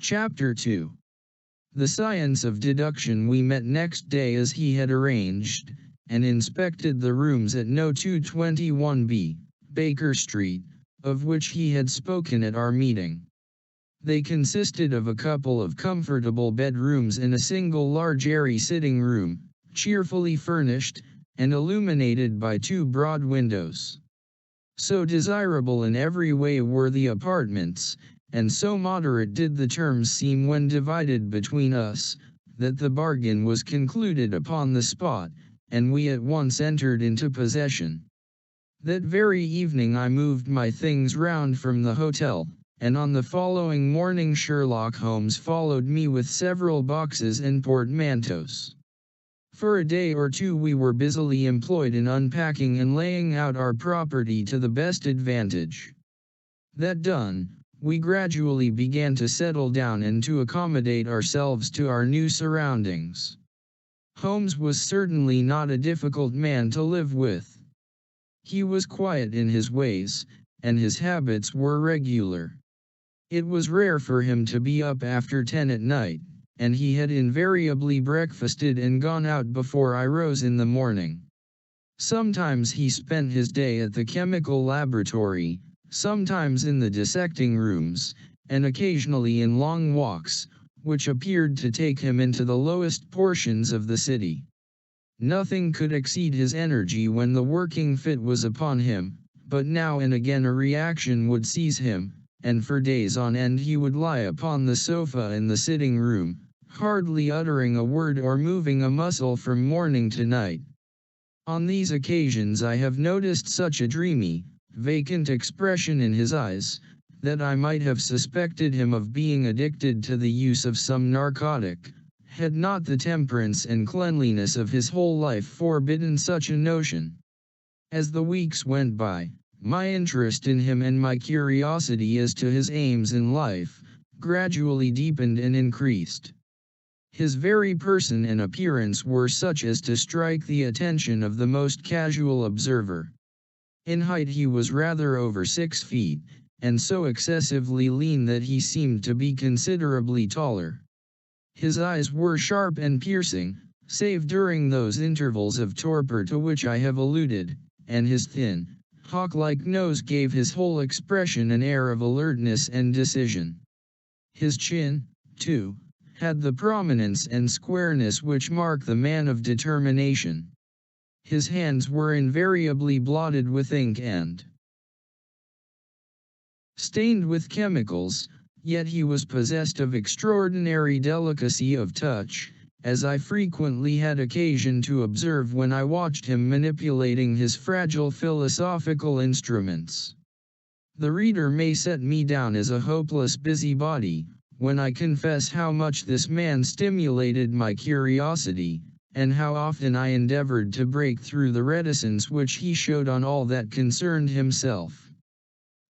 Chapter 2. The Science of Deduction. We met next day as he had arranged, and inspected the rooms at No. 221B, Baker Street, of which he had spoken at our meeting. They consisted of a couple of comfortable bedrooms and a single large airy sitting room, cheerfully furnished, and illuminated by two broad windows. So desirable in every way were the apartments, and so moderate did the terms seem when divided between us, that the bargain was concluded upon the spot, and we at once entered into possession. That very evening I moved my things round from the hotel, and on the following morning Sherlock Holmes followed me with several boxes and portmanteaus. For a day or two we were busily employed in unpacking and laying out our property to the best advantage. That done, we gradually began to settle down and to accommodate ourselves to our new surroundings. Holmes was certainly not a difficult man to live with. He was quiet in his ways, and his habits were regular. It was rare for him to be up after 10 at night, and he had invariably breakfasted and gone out before I rose in the morning. Sometimes he spent his day at the chemical laboratory, sometimes in the dissecting rooms, and occasionally in long walks, which appeared to take him into the lowest portions of the city. Nothing could exceed his energy when the working fit was upon him, but now and again a reaction would seize him, and for days on end he would lie upon the sofa in the sitting room, hardly uttering a word or moving a muscle from morning to night. On these occasions I have noticed such a dreamy, vacant expression in his eyes, that I might have suspected him of being addicted to the use of some narcotic, had not the temperance and cleanliness of his whole life forbidden such a notion. As the weeks went by, my interest in him and my curiosity as to his aims in life gradually deepened and increased. His very person and appearance were such as to strike the attention of the most casual observer. In height he was rather over 6 feet, and so excessively lean that he seemed to be considerably taller. His eyes were sharp and piercing, save during those intervals of torpor to which I have alluded, and his thin, hawk-like nose gave his whole expression an air of alertness and decision. His chin, too, had the prominence and squareness which mark the man of determination. His hands were invariably blotted with ink and stained with chemicals, yet he was possessed of extraordinary delicacy of touch, as I frequently had occasion to observe when I watched him manipulating his fragile philosophical instruments. The reader may set me down as a hopeless busybody, when I confess how much this man stimulated my curiosity, and how often I endeavored to break through the reticence which he showed on all that concerned himself.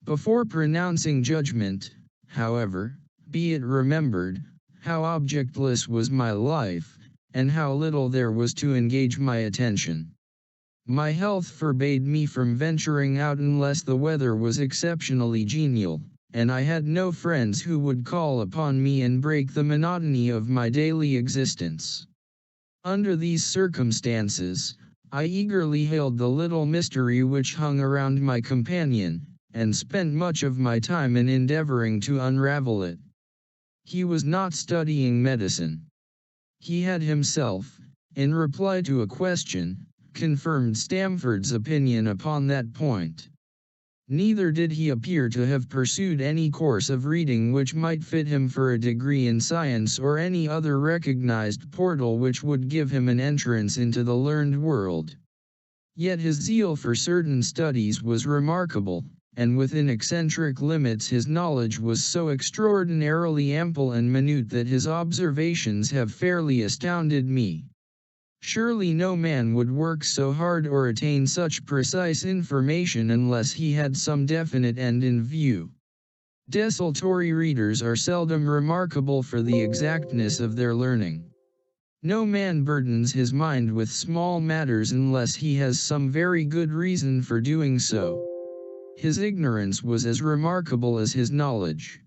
Before pronouncing judgment, however, be it remembered, how objectless was my life, and how little there was to engage my attention. My health forbade me from venturing out unless the weather was exceptionally genial, and I had no friends who would call upon me and break the monotony of my daily existence. Under these circumstances, I eagerly hailed the little mystery which hung around my companion, and spent much of my time in endeavoring to unravel it. He was not studying medicine. He had himself, in reply to a question, confirmed Stamford's opinion upon that point. Neither did he appear to have pursued any course of reading which might fit him for a degree in science or any other recognized portal which would give him an entrance into the learned world. Yet his zeal for certain studies was remarkable, and within eccentric limits his knowledge was so extraordinarily ample and minute that his observations have fairly astounded me. Surely no man would work so hard or attain such precise information unless he had some definite end in view. Desultory readers are seldom remarkable for the exactness of their learning. No man burdens his mind with small matters unless he has some very good reason for doing so. His ignorance was as remarkable as his knowledge.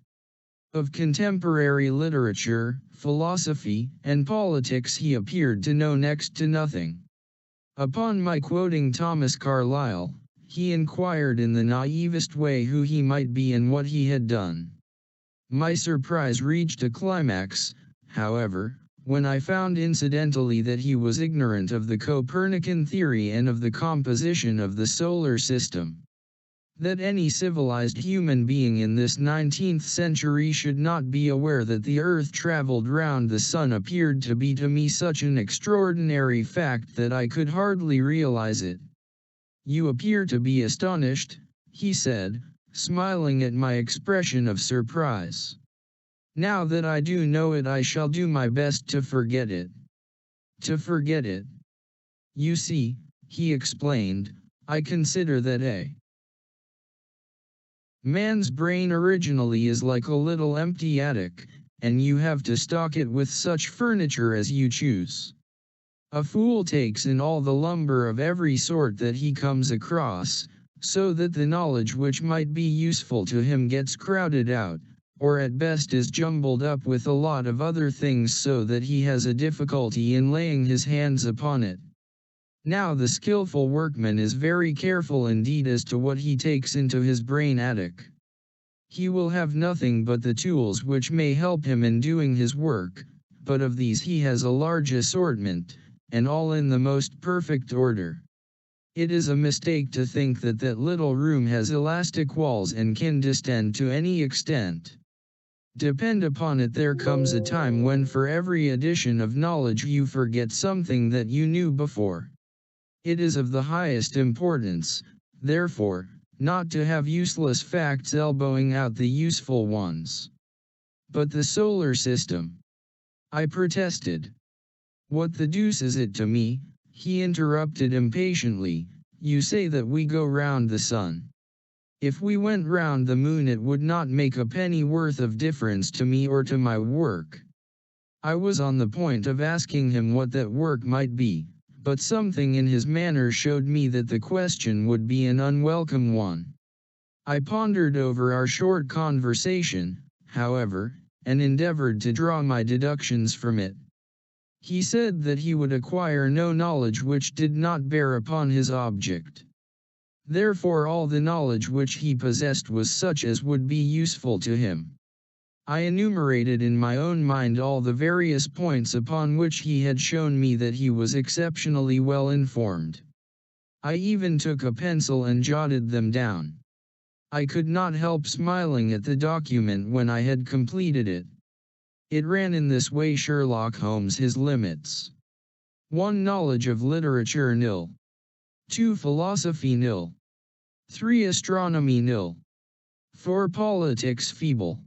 Of contemporary literature, philosophy, and politics he appeared to know next to nothing. Upon my quoting Thomas Carlyle, he inquired in the naivest way who he might be and what he had done. My surprise reached a climax, however, when I found incidentally that he was ignorant of the Copernican theory and of the composition of the solar system. That any civilized human being in this 19th century should not be aware that the Earth traveled round the Sun appeared to be to me such an extraordinary fact that I could hardly realize it. "You appear to be astonished," he said, smiling at my expression of surprise. "Now that I do know it, I shall do my best to forget it." To forget it. You see, he explained, I consider that a man's brain originally is like a little empty attic, and you have to stock it with such furniture as you choose. A fool takes in all the lumber of every sort that he comes across, so that the knowledge which might be useful to him gets crowded out, or at best is jumbled up with a lot of other things so that he has a difficulty in laying his hands upon it. Now the skillful workman is very careful indeed as to what he takes into his brain attic. He will have nothing but the tools which may help him in doing his work, but of these he has a large assortment, and all in the most perfect order. It is a mistake to think that that little room has elastic walls and can distend to any extent. Depend upon it, there comes a time when for every addition of knowledge you forget something that you knew before. It is of the highest importance, therefore, not to have useless facts elbowing out the useful ones. But the solar system, I protested. What the deuce is it to me? He interrupted impatiently. You say that we go round the sun. If we went round the moon it would not make a penny worth of difference to me or to my work. I was on the point of asking him what that work might be, but something in his manner showed me that the question would be an unwelcome one. I pondered over our short conversation, however, and endeavored to draw my deductions from it. He said that he would acquire no knowledge which did not bear upon his object. Therefore all the knowledge which he possessed was such as would be useful to him. I enumerated in my own mind all the various points upon which he had shown me that he was exceptionally well informed. I even took a pencil and jotted them down. I could not help smiling at the document when I had completed it. It ran in this way: Sherlock Holmes, his limits. 1. Knowledge of literature nil. 2. Philosophy nil. 3. Astronomy nil. 4. Politics feeble.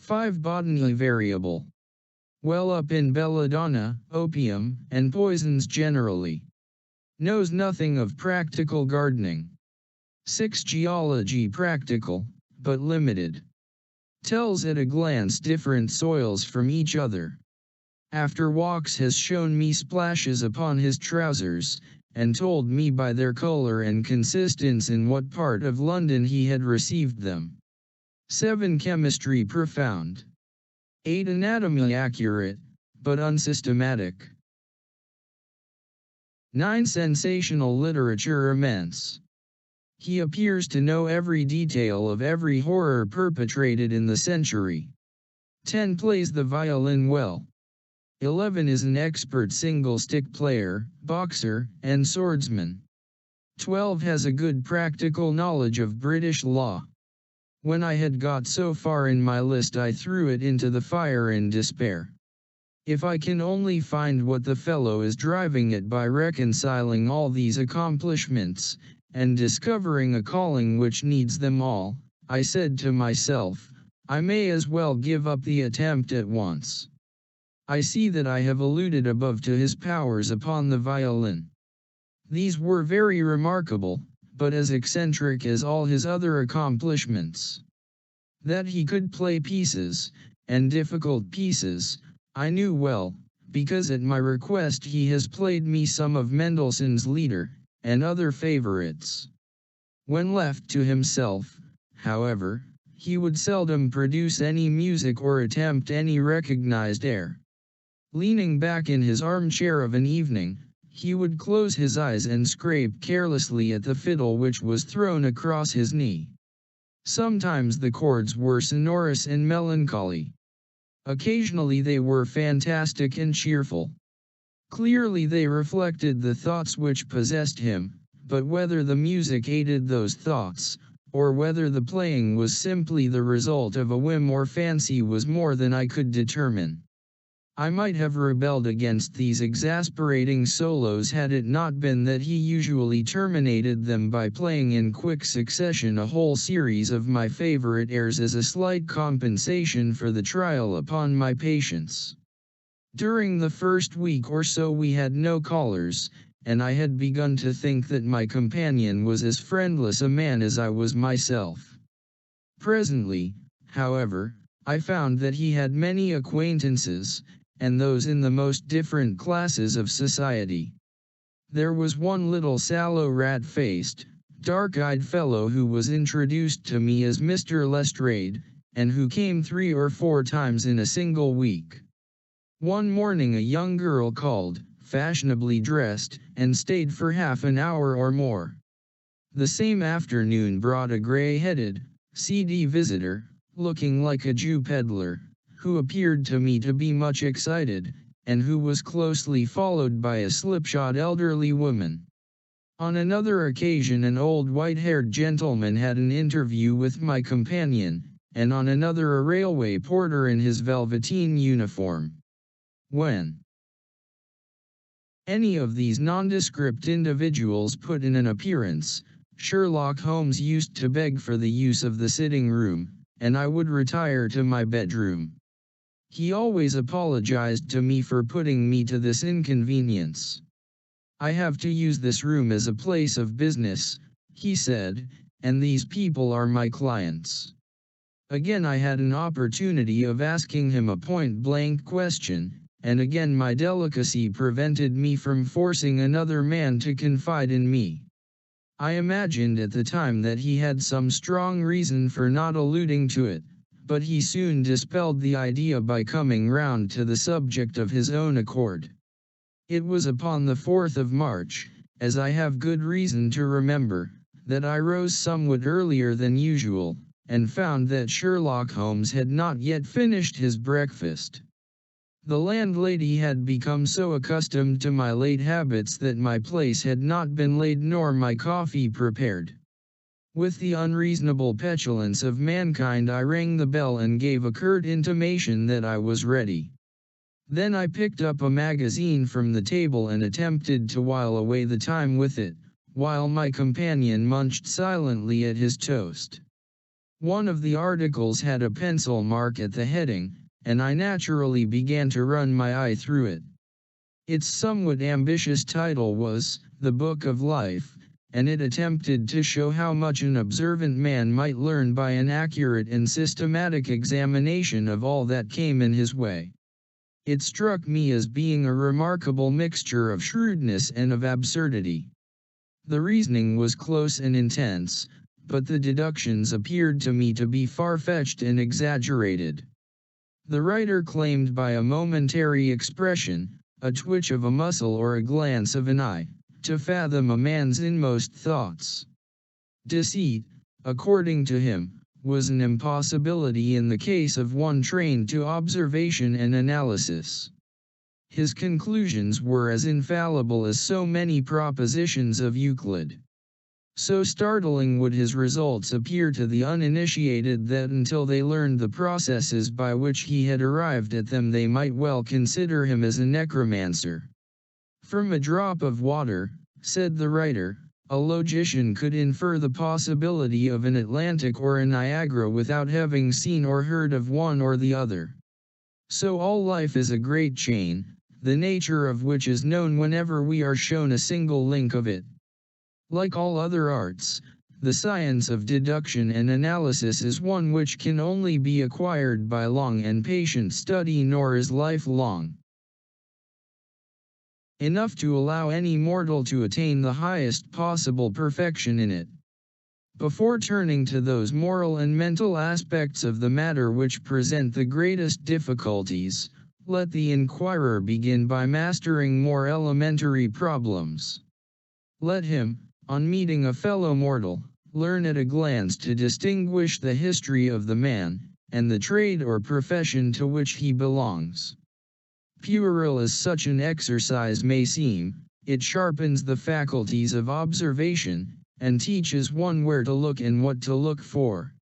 5. Botany variable. Well up in belladonna, opium, and poisons generally. Knows nothing of practical gardening. 6. Geology practical, but limited. Tells at a glance different soils from each other. After walks has shown me splashes upon his trousers, and told me by their color and consistence in what part of London he had received them. 7. Chemistry profound. 8. Anatomy accurate, but unsystematic. 9. Sensational literature immense. He appears to know every detail of every horror perpetrated in the century. 10. Plays the violin well. 11. Is an expert single-stick player, boxer, and swordsman. 12. Has a good practical knowledge of British law. When I had got so far in my list I threw it into the fire in despair. If I can only find what the fellow is driving at by reconciling all these accomplishments, and discovering a calling which needs them all, I said to myself, I may as well give up the attempt at once. I see that I have alluded above to his powers upon the violin. These were very remarkable, but as eccentric as all his other accomplishments. That he could play pieces, and difficult pieces, I knew well, because at my request he has played me some of Mendelssohn's Lieder, and other favorites. When left to himself, however, he would seldom produce any music or attempt any recognized air. Leaning back in his armchair of an evening, he would close his eyes and scrape carelessly at the fiddle which was thrown across his knee. Sometimes the chords were sonorous and melancholy. Occasionally they were fantastic and cheerful. Clearly they reflected the thoughts which possessed him, but whether the music aided those thoughts, or whether the playing was simply the result of a whim or fancy was more than I could determine. I might have rebelled against these exasperating solos had it not been that he usually terminated them by playing in quick succession a whole series of my favorite airs as a slight compensation for the trial upon my patience. During the first week or so we had no callers, and I had begun to think that my companion was as friendless a man as I was myself. Presently, however, I found that he had many acquaintances, and those in the most different classes of society. There was one little sallow rat-faced, dark-eyed fellow who was introduced to me as Mr. Lestrade, and who came 3 or 4 times in a single week. One morning a young girl called, fashionably dressed, and stayed for half an hour or more. The same afternoon brought a gray-headed, seedy visitor, looking like a Jew peddler, who appeared to me to be much excited, and who was closely followed by a slipshod elderly woman. On another occasion an old white-haired gentleman had an interview with my companion, and on another a railway porter in his velveteen uniform. When any of these nondescript individuals put in an appearance, Sherlock Holmes used to beg for the use of the sitting room, and I would retire to my bedroom. He always apologized to me for putting me to this inconvenience. "I have to use this room as a place of business," he said, "and these people are my clients." Again I had an opportunity of asking him a point-blank question, and again my delicacy prevented me from forcing another man to confide in me. I imagined at the time that he had some strong reason for not alluding to it, but he soon dispelled the idea by coming round to the subject of his own accord. It was upon the 4th of March, as I have good reason to remember, that I rose somewhat earlier than usual, and found that Sherlock Holmes had not yet finished his breakfast. The landlady had become so accustomed to my late habits that my place had not been laid nor my coffee prepared. With the unreasonable petulance of mankind I rang the bell and gave a curt intimation that I was ready. Then I picked up a magazine from the table and attempted to while away the time with it, while my companion munched silently at his toast. One of the articles had a pencil mark at the heading, and I naturally began to run my eye through it. Its somewhat ambitious title was, "The Book of Life," and it attempted to show how much an observant man might learn by an accurate and systematic examination of all that came in his way. It struck me as being a remarkable mixture of shrewdness and of absurdity. The reasoning was close and intense, but the deductions appeared to me to be far-fetched and exaggerated. The writer claimed by a momentary expression, a twitch of a muscle or a glance of an eye, to fathom a man's inmost thoughts. Deceit, according to him, was an impossibility in the case of one trained to observation and analysis. His conclusions were as infallible as so many propositions of Euclid. So startling would his results appear to the uninitiated that until they learned the processes by which he had arrived at them they might well consider him as a necromancer. "From a drop of water," said the writer, "a logician could infer the possibility of an Atlantic or a Niagara without having seen or heard of one or the other. So all life is a great chain, the nature of which is known whenever we are shown a single link of it. Like all other arts, the science of deduction and analysis is one which can only be acquired by long and patient study, nor is life long enough to allow any mortal to attain the highest possible perfection in it. Before turning to those moral and mental aspects of the matter which present the greatest difficulties, let the inquirer begin by mastering more elementary problems. Let him, on meeting a fellow mortal, learn at a glance to distinguish the history of the man, and the trade or profession to which he belongs. Puerile as such an exercise may seem, it sharpens the faculties of observation, and teaches one where to look and what to look for.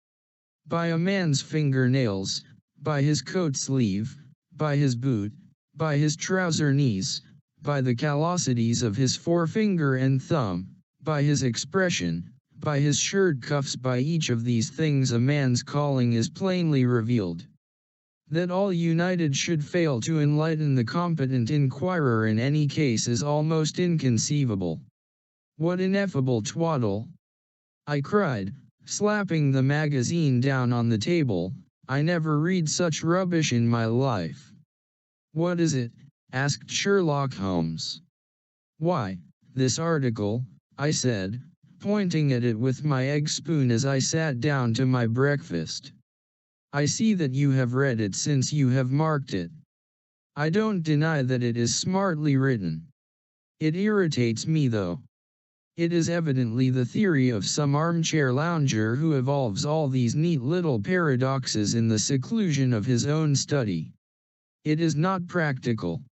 By a man's fingernails, by his coat sleeve, by his boot, by his trouser knees, by the callosities of his forefinger and thumb, by his expression, by his shirt cuffs, by each of these things a man's calling is plainly revealed. That all united should fail to enlighten the competent inquirer in any case is almost inconceivable. What ineffable twaddle! I cried, slapping the magazine down on the table. I never read such rubbish in my life. What is it? Asked Sherlock Holmes. Why, this article, I said, pointing at it with my egg spoon as I sat down to my breakfast. I see that you have read it since you have marked it. I don't deny that it is smartly written. It irritates me though. It is evidently the theory of some armchair lounger who evolves all these neat little paradoxes in the seclusion of his own study. It is not practical.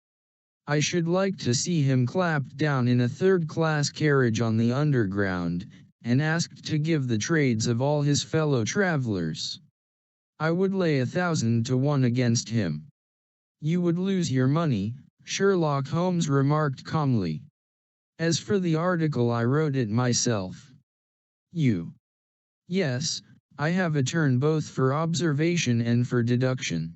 I should like to see him clapped down in a third-class carriage on the Underground, and asked to give the trades of all his fellow travelers. I would lay 1,000 to 1 against him. You would lose your money, Sherlock Holmes remarked calmly. As for the article, I wrote it myself. You? Yes, I have a turn both for observation and for deduction.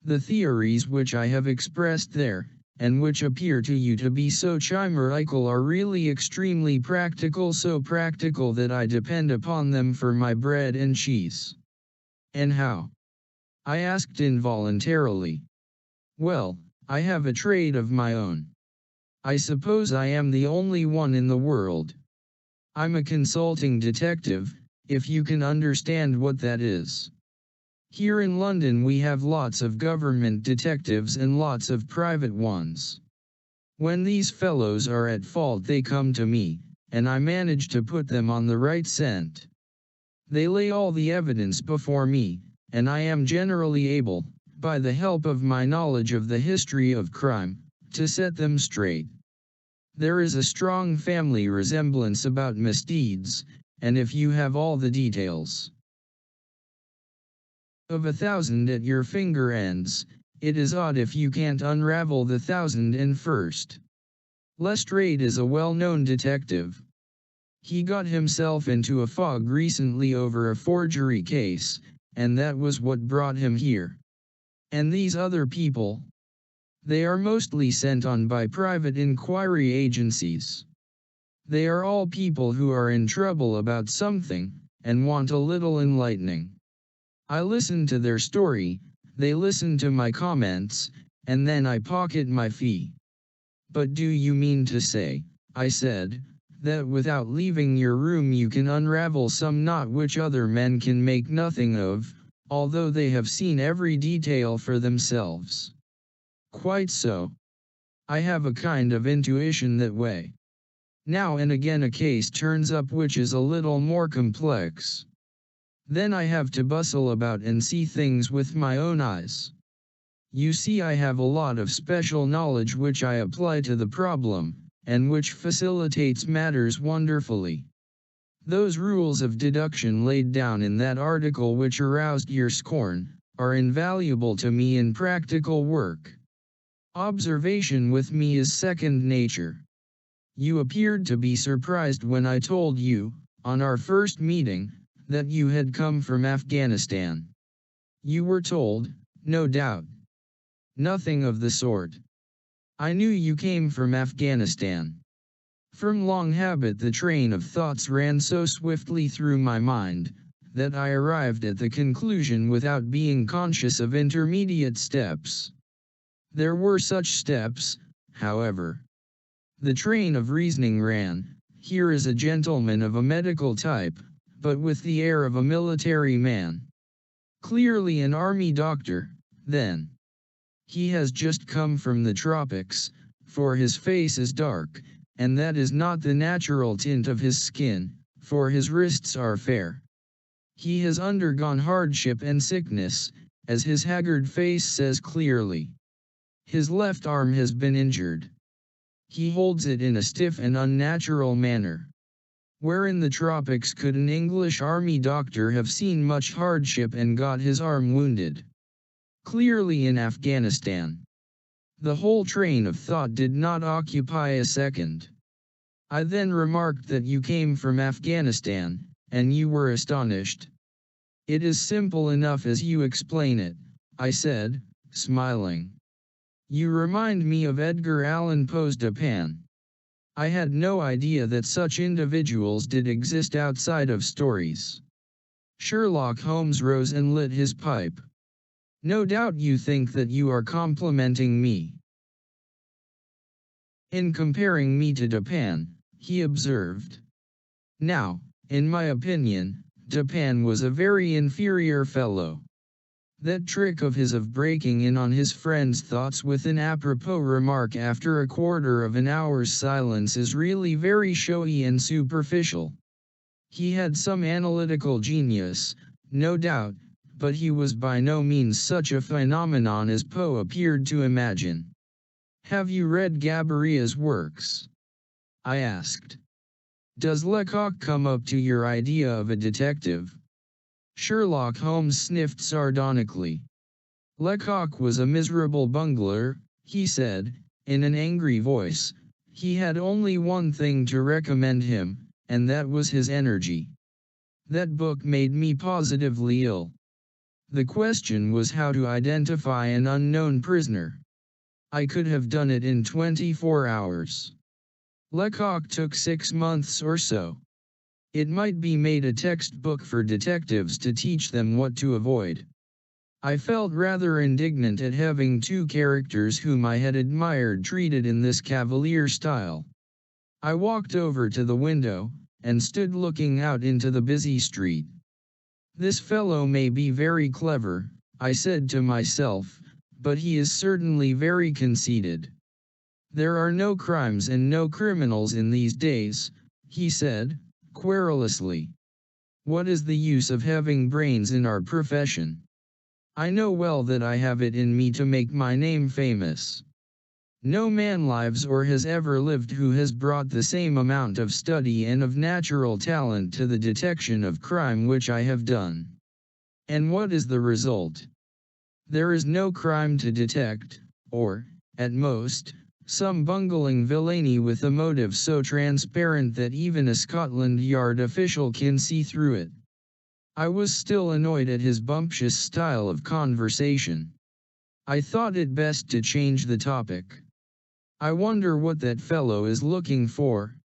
The theories which I have expressed there, and which appear to you to be so chimerical, are really extremely practical, so practical that I depend upon them for my bread and cheese. And how? I asked involuntarily. Well, I have a trade of my own. I suppose I am the only one in the world. I'm a consulting detective, if you can understand what that is. Here in London we have lots of government detectives and lots of private ones. When these fellows are at fault they come to me, and I manage to put them on the right scent. They lay all the evidence before me, and I am generally able, by the help of my knowledge of the history of crime, to set them straight. There is a strong family resemblance about misdeeds, and if you have all the details of 1,000 at your finger ends, it is odd if you can't unravel the 1,001st. Lestrade is a well-known detective. He got himself into a fog recently over a forgery case, and that was what brought him here. And these other people? They are mostly sent on by private inquiry agencies. They are all people who are in trouble about something, and want a little enlightening. I listen to their story, they listen to my comments, and then I pocket my fee. But do you mean to say, I said, that without leaving your room you can unravel some knot which other men can make nothing of, although they have seen every detail for themselves? Quite so. I have a kind of intuition that way. Now and again a case turns up which is a little more complex. Then I have to bustle about and see things with my own eyes. You see, I have a lot of special knowledge which I apply to the problem, and which facilitates matters wonderfully. Those rules of deduction laid down in that article which aroused your scorn, are invaluable to me in practical work. Observation with me is second nature. You appeared to be surprised when I told you, on our first meeting, that you had come from Afghanistan. You were told, no doubt. Nothing of the sort. I knew you came from Afghanistan. From long habit the train of thoughts ran so swiftly through my mind, that I arrived at the conclusion without being conscious of intermediate steps. There were such steps, however. The train of reasoning ran, here is a gentleman of a medical type, but with the air of a military man. Clearly an army doctor, then. He has just come from the tropics, for his face is dark, and that is not the natural tint of his skin, for his wrists are fair. He has undergone hardship and sickness, as his haggard face says clearly. His left arm has been injured. He holds it in a stiff and unnatural manner. Where in the tropics could an English army doctor have seen much hardship and got his arm wounded? Clearly in Afghanistan. The whole train of thought did not occupy a second. I then remarked that you came from Afghanistan, and you were astonished. It is simple enough as you explain it, I said, smiling. You remind me of Edgar Allan Poe's Japan. I had no idea that such individuals did exist outside of stories. Sherlock Holmes rose and lit his pipe. No doubt you think that you are complimenting me. In comparing me to Japan, he observed. Now, in my opinion, Japan was a very inferior fellow. That trick of his of breaking in on his friend's thoughts with an apropos remark after a quarter of an hour's silence is really very showy and superficial. He had some analytical genius, no doubt, but he was by no means such a phenomenon as Poe appeared to imagine. Have you read Gaboria's works? I asked. Does Lecoq come up to your idea of a detective? Sherlock Holmes sniffed sardonically. Lecoq was a miserable bungler, he said, in an angry voice. He had only one thing to recommend him, and that was his energy. That book made me positively ill. The question was how to identify an unknown prisoner. I could have done it in 24 hours. Lecoq took 6 months or so. It might be made a textbook for detectives to teach them what to avoid. I felt rather indignant at having two characters whom I had admired treated in this cavalier style. I walked over to the window, and stood looking out into the busy street. This fellow may be very clever, I said to myself, but he is certainly very conceited. There are no crimes and no criminals in these days, he said, querulously. What is the use of having brains in our profession? I know well that I have it in me to make my name famous. No man lives or has ever lived who has brought the same amount of study and of natural talent to the detection of crime which I have done. And what is the result? There is no crime to detect, or, at most, some bungling villainy with a motive so transparent that even a Scotland Yard official can see through it. I was still annoyed at his bumptious style of conversation. I thought it best to change the topic. I wonder what that fellow is looking for?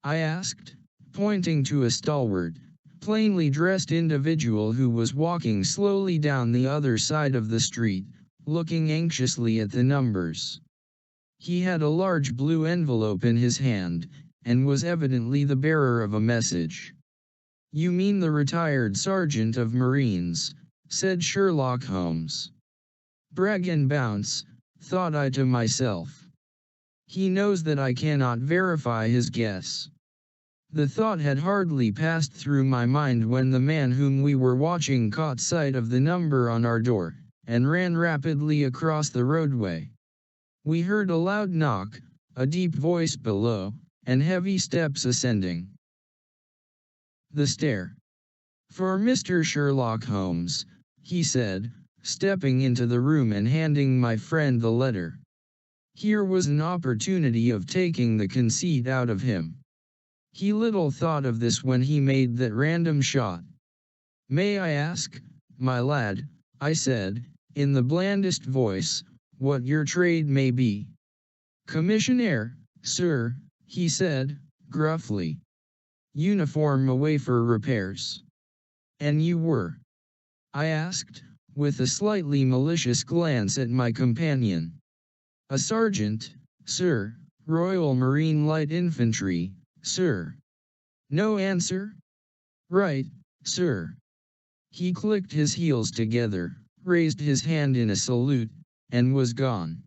I asked, pointing to a stalwart, plainly dressed individual who was walking slowly down the other side of the street, looking anxiously at the numbers. He had a large blue envelope in his hand, and was evidently the bearer of a message. You mean the retired sergeant of Marines, said Sherlock Holmes. Brag and bounce, thought I to myself. He knows that I cannot verify his guess. The thought had hardly passed through my mind when the man whom we were watching caught sight of the number on our door, and ran rapidly across the roadway. We heard a loud knock, a deep voice below, and heavy steps ascending the stair. For Mr. Sherlock Holmes, he said, stepping into the room and handing my friend the letter. Here was an opportunity of taking the conceit out of him. He little thought of this when he made that random shot. May I ask, my lad, I said, in the blandest voice, what your trade may be? Commissionaire, sir, he said, gruffly. Uniform away for repairs. And you were? I asked, with a slightly malicious glance at my companion. A sergeant, sir, Royal Marine Light Infantry, sir. No answer? Right, sir. He clicked his heels together, raised his hand in a salute, and was gone.